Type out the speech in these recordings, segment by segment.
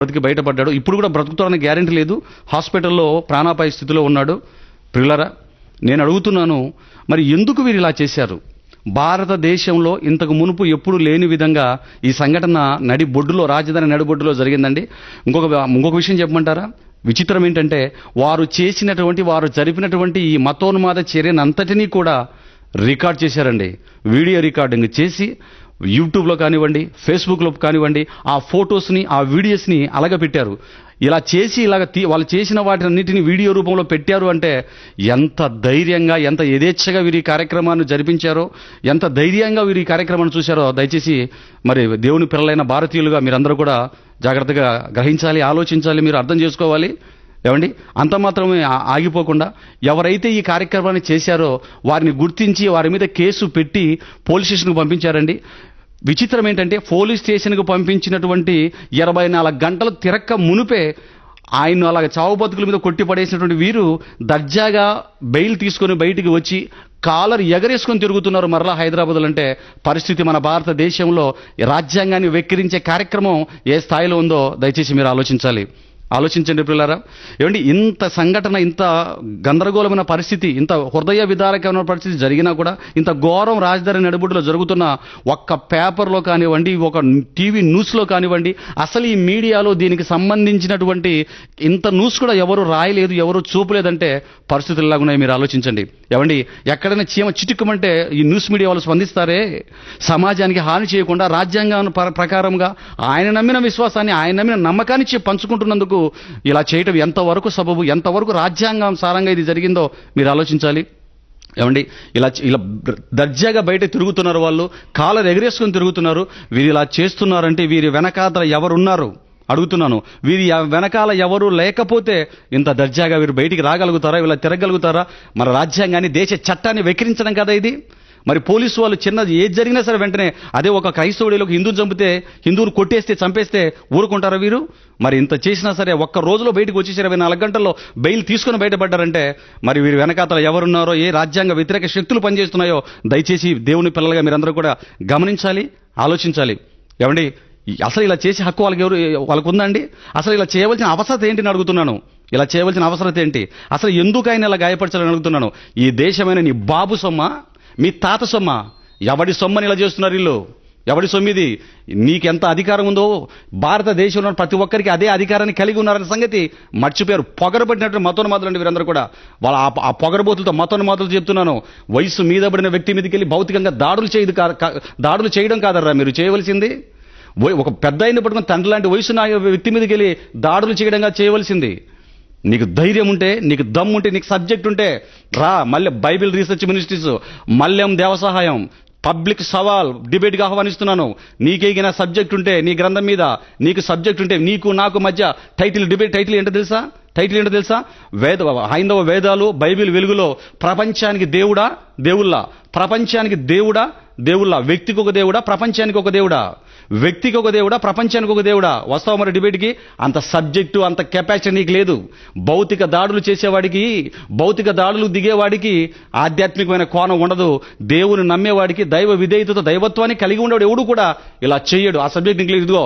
బ్రతికి బయటపడ్డాడు. ఇప్పుడు కూడా బ్రతుకుతాడని గ్యారెంటీ లేదు. హాస్పిటల్లో ప్రాణాపాయ స్థితిలో ఉన్నాడు. ప్రియులారా, నేను అడుగుతున్నాను, మరి ఎందుకు వీరు ఇలా చేశారు? భారతదేశంలో ఇంతకు మునుపు ఎప్పుడు లేని విధంగా ఈ సంఘటన నడిబొడ్డులో, రాజధాని నడిబొడ్డులో జరిగిందండి. ఇంకొక విషయం చెప్పమంటారా? విచిత్రం ఏంటంటే, వారు జరిపినటువంటి ఈ మతోన్మాద చర్యనంతటినీ కూడా రికార్డ్ చేశారండి. వీడియో రికార్డింగ్ చేసి యూట్యూబ్లో కానివ్వండి, ఫేస్బుక్లో కానివ్వండి, ఆ ఫొటోస్ని, ఆ వీడియోస్ని అలాగ పెట్టారు. ఇలా చేసి వాళ్ళు చేసిన వాటినన్నిటిని వీడియో రూపంలో పెట్టారు అంటే ఎంత ధైర్యంగా, ఎంత యథేచ్ఛగా వీరి కార్యక్రమాన్ని జరిపించారో, ఎంత ధైర్యంగా వీరి కార్యక్రమాన్ని చూశారో దయచేసి మరి దేవుని పిల్లలైన భారతీయులుగా మీరందరూ కూడా జాగ్రత్తగా గ్రహించాలి, ఆలోచించాలి, మీరు అర్థం చేసుకోవాలి. ఏమండి, అంత మాత్రమే ఆగిపోకుండా ఎవరైతే ఈ కార్యక్రమాన్ని చేశారో వారిని గుర్తించి వారి మీద కేసు పెట్టి పోలీస్ స్టేషన్కు పంపించారండి. విచిత్రం ఏంటంటే, పోలీస్ స్టేషన్కు పంపించినటువంటి 24 గంటలు తిరక్క మునిపే ఆయన అలాగ చావు బతుకుల మీద కొట్టి పడేసినటువంటి వీరు దర్జాగా బెయిల్ తీసుకొని బయటికి వచ్చి కాలర్ ఎగరేసుకొని తిరుగుతున్నారు మరలా హైదరాబాద్లో. అంటే పరిస్థితి మన భారతదేశంలో రాజ్యాంగాన్ని వెక్కిరించే కార్యక్రమం ఏ స్థాయిలో ఉందో దయచేసి మీరు ఆలోచించండి ప్రియులారా. ఏమండి, ఇంత సంఘటన, ఇంత గందరగోళమైన పరిస్థితి, ఇంత హృదయ విదారకమైన పరిస్థితి జరిగినా కూడా, ఇంత ఘోరం రాజధాని నడిబొడ్డులో జరుగుతున్న ఒక్క పేపర్లో కానివ్వండి, ఒక టీవీ న్యూస్లో కానివ్వండి, అసలు ఈ మీడియాలో దీనికి సంబంధించినటువంటి ఇంత న్యూస్ కూడా ఎవరు రాయలేదు, ఎవరు చూపలేదంటే పరిస్థితులు ఎలాగున్నాయి మీరు ఆలోచించండి. ఏమండి, ఎక్కడైనా చీమ చిటుక్కమంటే ఈ న్యూస్ మీడియా వాళ్ళు స్పందిస్తారే? సమాజానికి హాని చేయకుండా రాజ్యాంగం ప్రకారంగా ఆయన నమ్మిన విశ్వాసాన్ని, ఆయన నమ్మిన నమ్మకాన్ని పంచుకుంటున్నందుకు ఇలా చేయటం ఎంతవరకు సబబు, ఎంతవరకు రాజ్యాంగం సారంగా ఇది జరిగిందో మీరు ఆలోచించాలి. ఏమండి, ఇలా దర్జాగా బయట తిరుగుతున్నారు, వాళ్ళు కాలర్ ఎగరేసుకొని తిరుగుతున్నారు. వీరు ఇలా చేస్తున్నారంటే వీరి వెనకాతల ఎవరున్నారు అడుగుతున్నాను. వీరి వెనకాల ఎవరు లేకపోతే ఇంత దర్జాగా వీరు బయటికి రాగలుగుతారా, ఇలా తిరగలుగుతారా? మన రాజ్యాంగాన్ని, దేశ చట్టాన్ని వెక్కిరించడం కదా ఇది. మరి పోలీసు వాళ్ళు చిన్నది ఏది జరిగినా సరే వెంటనే, అదే ఒక క్రైస్తవుడిలో హిందువుని చంపితే, హిందువుని కొట్టేస్తే, చంపేస్తే ఊరుకుంటారా వీరు? మరి ఇంత చేసినా సరే ఒక్క రోజులో బయటకు వచ్చేసి 24 గంటల్లో బెయిల్ తీసుకుని బయటపడ్డారంటే మరి వీరి వెనకాతల ఎవరున్నారో, ఏ రాజ్యాంగ వ్యతిరేక శక్తులు పనిచేస్తున్నాయో దయచేసి దేవుని పిల్లలుగా మీరందరూ కూడా గమనించాలి, ఆలోచించాలి. ఏమండి, అసలు ఇలా చేసే హక్కు వాళ్ళకు ఉందండి? అసలు ఇలా చేయవలసిన అవసరం ఏంటి అని అడుగుతున్నాను. ఇలా చేయవలసిన అవసరం ఏంటి? అసలు ఎందుకు ఆయన ఇలా గాయపరచాలని అడుగుతున్నాను. ఈ దేశమైన నీ బాబు సొమ్మ, మీ తాత సొమ్మ? ఎవడి సొమ్మని ఇలా చేస్తున్నారు వీళ్ళు? ఎవడి సొమ్మిది? నీకెంత అధికారం ఉందో భారతదేశంలో ప్రతి ఒక్కరికి అదే అధికారాన్ని కలిగి ఉన్నారనే సంగతి మర్చిపోయారు. పొగరబడినట్టు మతోన్మాదులు అండి వీరందరూ కూడా. వాళ్ళ ఆ పొగరబోతులతో మతోన్మాదులు చెప్తున్నాను. వయసు మీద పడిన వ్యక్తి మీదకి వెళ్ళి భౌతికంగా దాడులు చేయడం కాదర్రా మీరు చేయవలసింది. ఒక పెద్ద అయిన పట్టుకుని తండ్రి లాంటి వయసు నా వ్యక్తి మీదకి వెళ్ళి దాడులు చేయడంగా చేయవలసింది. నీకు ధైర్యం ఉంటే, నీకు దమ్ము ఉంటే, నీకు సబ్జెక్ట్ ఉంటే రా. మళ్ళీ Bible research ministries, Malyam Devasahayam, public సవాల్ డిబేట్గా ఆహ్వానిస్తున్నాను. నీకేగిన సబ్జెక్ట్ ఉంటే, నీ గ్రంథం మీద నీకు సబ్జెక్ట్ ఉంటే, నీకు నాకు మధ్య డిబేట్ టైటిల్ ఏంటో తెలుసా? హైందవ వేదాలు, బైబిల్ వెలుగులో ప్రపంచానికి దేవుళ్ళ, ప్రపంచానికి దేవుళ్ళ, వ్యక్తికి ఒక దేవుడా, ప్రపంచానికి ఒక దేవుడా? వ్యక్తికి ఒక దేవుడా, ప్రపంచానికి ఒక దేవుడా? వస్తావు మరి డిబేట్కి? అంత సబ్జెక్టు, అంత కెపాసిటీ నీకు లేదు. భౌతిక దాడులు చేసేవాడికి, భౌతిక దాడులు దిగేవాడికి ఆధ్యాత్మికమైన కోణం ఉండదు. దేవుని నమ్మేవాడికి, దైవ విధేయతతో దైవత్వాన్ని కలిగి ఉండేవాడు ఎవడు కూడా ఇలా చేయడు. ఆ సబ్జెక్ట్ నీకు లేదు. ఇదిగో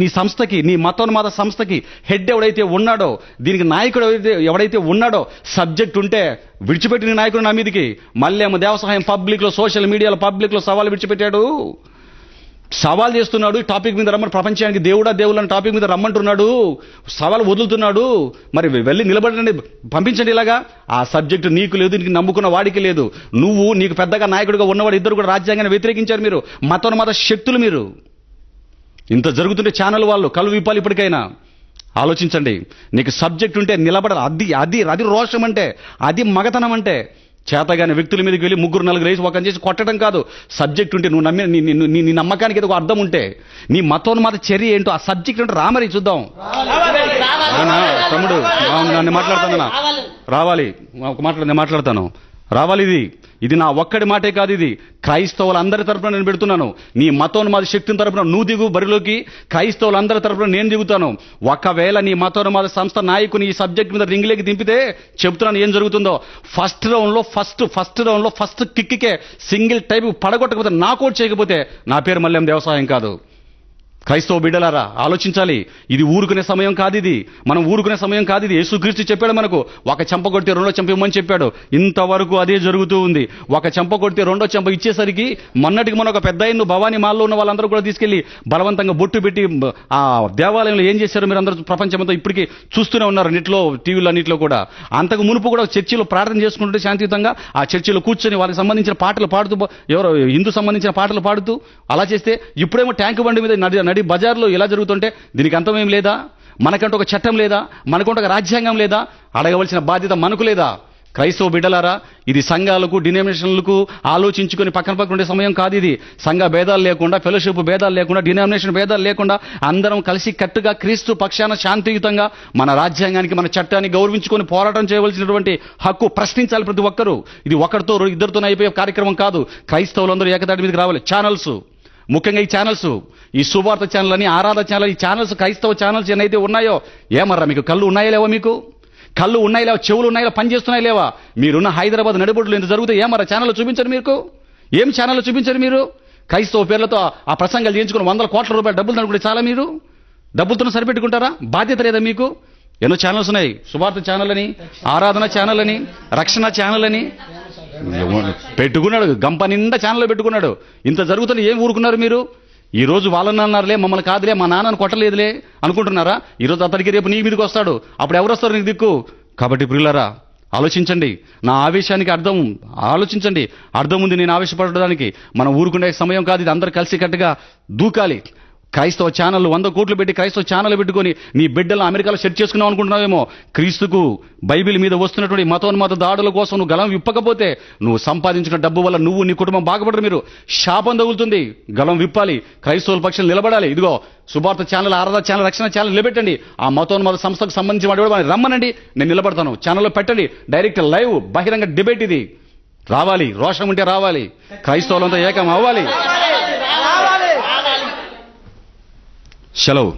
నీ సంస్థకి, నీ మతోన్మాద సంస్థకి హెడ్ ఎవడైతే ఉన్నాడో, దీనికి నాయకుడు ఎవడైతే ఉన్నాడో, సబ్జెక్ట్ ఉంటే విడిచిపెట్టిన నాయకుడు నా మీదకి. మళ్ళీ దేవసహాయం పబ్లిక్లో, సోషల్ మీడియాలో పబ్లిక్లో సవాల్ విడిచిపెట్టాడు, సవాల్ చేస్తున్నాడు. టాపిక్ మీద రమ్మని, ప్రపంచానికి దేవుళ్ళని టాపిక్ మీద రమ్మంటున్నాడు, సవాల్ వదులుతున్నాడు. మరి వెళ్ళి నిలబడండి, పంపించండి. ఇలాగా ఆ సబ్జెక్టు నీకు లేదు, నీకు నమ్ముకున్న వాడికి లేదు. నీకు పెద్దగా నాయకుడిగా ఉన్నవాడు ఇద్దరు కూడా రాజ్యాంగాన్ని వ్యతిరేకించారు. మీరు మతోన్మాద శక్తులు. మీరు ఇంత జరుగుతుంటే ఛానల్ వాళ్ళు కళ్ళు విప్పాలి. ఇప్పటికైనా ఆలోచించండి. నీకు సబ్జెక్ట్ ఉంటే నిలబడాలి. అది రోషం అంటే, అది మగతనం అంటే. చేతగానే వ్యక్తుల మీదకి వెళ్ళి 3-4 వేసి ఒకని చేసి కొట్టడం కాదు. సబ్జెక్ట్ ఉంటే, నువ్వు నమ్మే నీ నమ్మకానికి ఏదో అర్థం ఉంటే, నీ మతోన్మాద చర్య ఏంటో, ఆ సబ్జెక్ట్ అంటే రామరి చూద్దాం. తమ్ముడు నన్ను మాట్లాడుతాను, రావాలి, నేను మాట్లాడతాను, రావాలి. ఇది నా ఒక్కడి మాటే కాదు, ఇది క్రైస్తవులందరి తరపున నేను పెడుతున్నాను. నీ మతోన్మాద శక్తిని తరపున నువ్వు దిగు బరిలోకి, క్రైస్తవులందరి తరపున నేను దిగుతాను. ఒకవేళ నీ మతోన్మాద సంస్థ నాయకుని ఈ సబ్జెక్ట్ మీద రింగ్లోకి దింపితే చెప్తున్నాను ఏం జరుగుతుందో. ఫస్ట్ రౌండ్లో ఫస్ట్ కిక్కే సింగిల్ టైప్ పడగొట్టకపోతే, నాకౌట్ చేయకపోతే నా పేరు మల్యం దేవసాయం కాదు. క్రైస్తవ బిడ్డలారా ఆలోచించాలి. ఇది ఊరుకునే సమయం కాదు, ఇది మనం ఊరుకునే సమయం కాదు. ఇది యేసుక్రీస్తు చెప్పాడు మనకు, ఒక చెంప కొడితే రెండో చెంప ఇవ్వమని చెప్పాడు. ఇంతవరకు అదే జరుగుతూ ఉంది. ఒక చెంప కొడితే రెండో చెంప ఇచ్చేసరికి మొన్నటికి మన ఒక పెద్ద ఆయన భవానీ మాల్లో ఉన్న వాళ్ళందరూ కూడా తీసుకెళ్లి బలవంతంగా బొట్టు పెట్టి ఆ దేవాలయంలో ఏం చేశారో మీరు అందరూ ప్రపంచమంతా ఇప్పటికీ చూస్తూనే ఉన్నారు, నెట్లో టీవీలో అన్నింటిలో కూడా. అంతకు మునుపు కూడా చర్చిలో ప్రార్థన చేసుకుంటుంటే శాంతియుతంగా ఆ చర్చిలో కూర్చొని వాళ్ళకి సంబంధించిన పాటలు పాడుతూ, ఎవరో హిందూ సంబంధించిన పాటలు పాడుతూ అలా చేస్తే, ఇప్పుడేమో ట్యాంకు బండి మీద నడి బజార్లో ఎలా జరుగుతుంటే దీనికి అంతమేం లేదా? మనకంటూ ఒక చట్టం లేదా? మనకంటూ ఒక రాజ్యాంగం లేదా? అడగవలసిన బాధ్యత మనకు లేదా? క్రైస్తవ బిడ్డలారా, ఇది సంఘాలకు డినామినేషన్లకు ఆలోచించుకొని పక్కన ఉండే సమయం కాదు. ఇది సంఘ భేదాలు లేకుండా, ఫెలోషిప్ భేదాలు లేకుండా, డినామినేషన్ భేదాలు లేకుండా అందరం కలిసి కట్టుగా క్రీస్తు పక్షాన శాంతియుతంగా మన రాజ్యాంగానికి, మన చట్టాన్ని గౌరవించుకొని పోరాటం చేయవలసినటువంటి హక్కు ప్రశ్నించాలి ప్రతి ఒక్కరూ. ఇది ఒకరితో ఇద్దరితో అయిపోయే కార్యక్రమం కాదు. క్రైస్తవులందరూ ఏకతాటి మీదకి రావాలి. ఛానల్స్, ముఖ్యంగా ఈ ఛానల్స్, ఈ సువార్త ఛానల్ అని, ఆరాధన ఛానల్, ఈ ఛానల్స్, క్రైస్తవ ఛానల్స్ ఏనైతే ఉన్నాయో, ఏమర్రా మీకు కళ్ళు ఉన్నాయా లేవా? మీకు కళ్ళు ఉన్నాయి లేవా? చెవులు ఉన్నాయి లేవా? పనిచేస్తున్నాయి లేవా? మీరున్న హైదరాబాద్ నడిబొడ్లు ఎంత జరుగుతాయి? ఏమర్రా ఛానల్ చూపించరు మీకు? ఏం ఛానల్ చూపించరు మీరు? క్రైస్తవ పేర్లతో ఆ ప్రసంగాలు చేయించుకుని 100 కోట్ల రూపాయలు డబ్బులు అనుకుంటే చాలా మీరు డబ్బులతో సరిపెట్టుకుంటారా? బాధ్యత లేదా మీకు? ఎన్నో ఛానల్స్ ఉన్నాయి. సువార్త ఛానల్ అని, ఆరాధన ఛానల్ అని, రక్షణ ఛానల్ అని పెట్టుకున్నాడు. గంప నిండా ఛానల్ పెట్టుకున్నాడు. ఇంత జరుగుతుంది, ఏం ఊరుకున్నారు మీరు? ఈ రోజు వాళ్ళని అన్నారులే, మమ్మల్ని కాదులే, మా నాన్నను కొట్టలేదులే అనుకుంటున్నారా? ఈ రోజు అతడికి రేపు నీ మీదకి వస్తాడు. అప్పుడు ఎవరు వస్తారు నీకు దిక్కు? కాబట్టి ప్రియులారా ఆలోచించండి. నా ఆవేశానికి ఆలోచించండి. అర్థం ఉంది నేను ఆవేశపడడానికి. మనం ఊరుకునే సమయం కాదు ఇది. అందరూ కలిసి కట్టుగా దూకాలి. క్రైస్తవ ఛానల్ 100 కోట్లు పెట్టి క్రైస్తవ ఛానల్ పెట్టుకొని నీ బిడ్డలను అమెరికాలో సెట్ చేసుకున్నావు అనుకుంటున్నావేమో. క్రీస్తుకు బైబిల్ మీద వస్తున్నటువంటి మతోన్మత దాడుల కోసం నువ్వు గలం విప్పకపోతే, నువ్వు సంపాదించిన డబ్బు వల్ల నువ్వు నీ కుటుంబం బాగుపడరు. మీరు శాపం తగులుతుంది. గలం విప్పాలి. క్రైస్తవుల పక్షం నిలబడాలి. ఇదిగో సువార్త ఛానల్, ఆరాధన ఛానల్, రక్షణ ఛానల్ నిలబెట్టండి. ఆ మతోన్మత సంస్థకు సంబంధించిన వాడు రమ్మనండి, నేను నిలబడతాను. ఛానల్లో పెట్టండి. డైరెక్ట్ లైవ్ బహిరంగ డిబేట్ ఇది రావాలి. రోషం ఉంటే రావాలి. క్రైస్తవులంతా ఏకం అవ్వాలి. సెలవు.